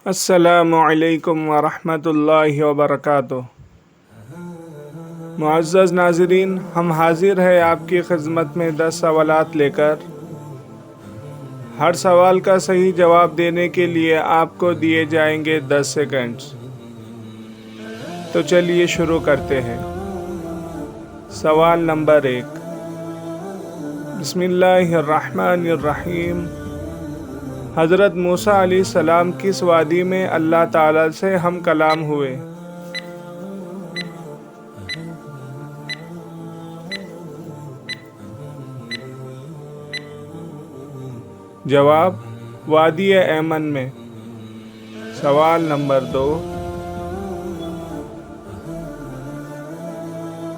السلام علیکم ورحمۃ اللہ وبرکاتہ۔ معزز ناظرین، ہم حاضر ہیں آپ کی خدمت میں 10 سوالات لے کر۔ ہر سوال کا صحیح جواب دینے کے لیے آپ کو دیے جائیں گے 10 سیکنڈز۔ تو چلیے شروع کرتے ہیں۔ سوال نمبر 1، بسم اللہ الرحمن الرحیم۔ حضرت موسیٰ علیہ السلام کس وادی میں اللہ تعالیٰ سے ہم کلام ہوئے؟ جواب، وادی ایمن میں۔ سوال نمبر 2،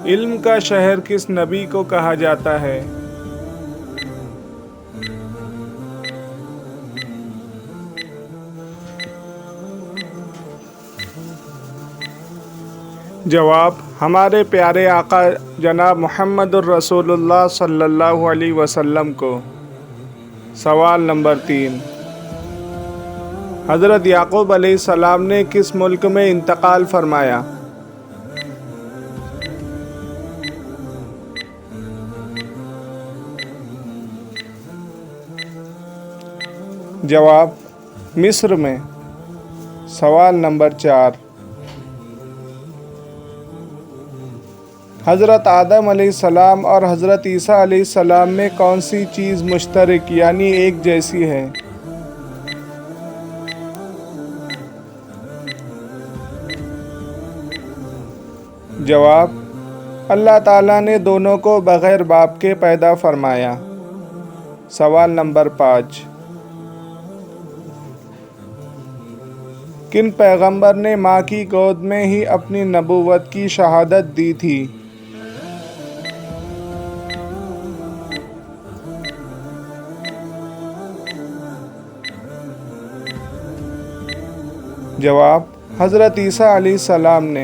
علم کا شہر کس نبی کو کہا جاتا ہے؟ جواب، ہمارے پیارے آقا جناب محمد الرسول اللہ صلی اللہ علیہ وسلم کو۔ سوال نمبر 3، حضرت یعقوب علیہ السلام نے کس ملک میں انتقال فرمایا؟ جواب، مصر میں۔ سوال نمبر 4، حضرت آدم علیہ السلام اور حضرت عیسیٰ علیہ السلام میں کون سی چیز مشترک یعنی ایک جیسی ہے؟ جواب، اللہ تعالیٰ نے دونوں کو بغیر باپ کے پیدا فرمایا۔ سوال نمبر 5، کن پیغمبر نے ماں کی گود میں ہی اپنی نبوت کی شہادت دی تھی؟ جواب، حضرت عیسیٰ علیہ السلام نے۔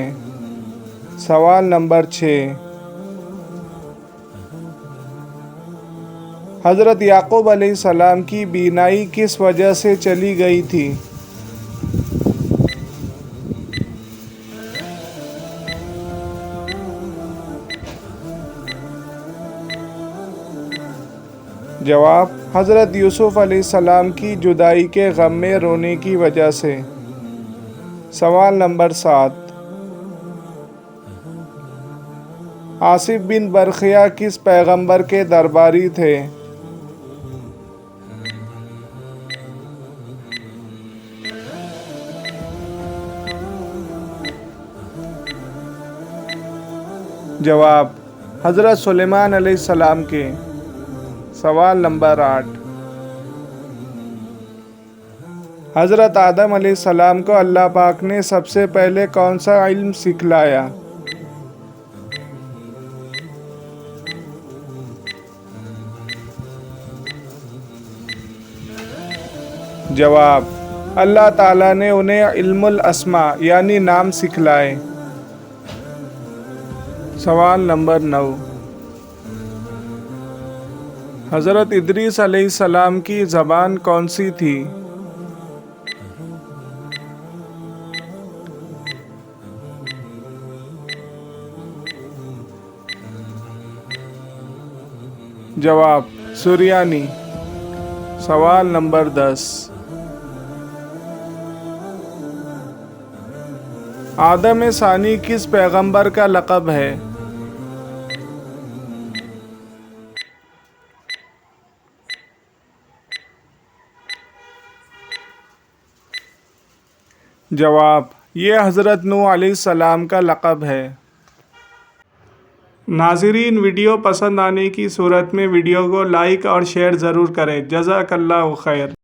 سوال نمبر 6، حضرت یعقوب علیہ السلام کی بینائی کس وجہ سے چلی گئی تھی؟ جواب، حضرت یوسف علیہ السلام کی جدائی کے غم میں رونے کی وجہ سے۔ سوال نمبر 7، آصف بن برخیہ کس پیغمبر کے درباری تھے؟ جواب، حضرت سلیمان علیہ السلام کے۔ سوال نمبر 8، حضرت آدم علیہ السلام کو اللہ پاک نے سب سے پہلے کون سا علم سکھلایا؟ جواب، اللہ تعالیٰ نے انہیں علم الاسماء یعنی نام سکھلائے۔ سوال نمبر 9، حضرت ادریس علیہ السلام کی زبان کون سی تھی؟ جواب، سریانی۔ سوال نمبر 10، آدم ثانی کس پیغمبر کا لقب ہے؟ جواب، یہ حضرت نوح علیہ السلام کا لقب ہے۔ ناظرین، ویڈیو پسند آنے کی صورت میں ویڈیو کو لائک اور شیئر ضرور کریں۔ جزاک اللہ خیر۔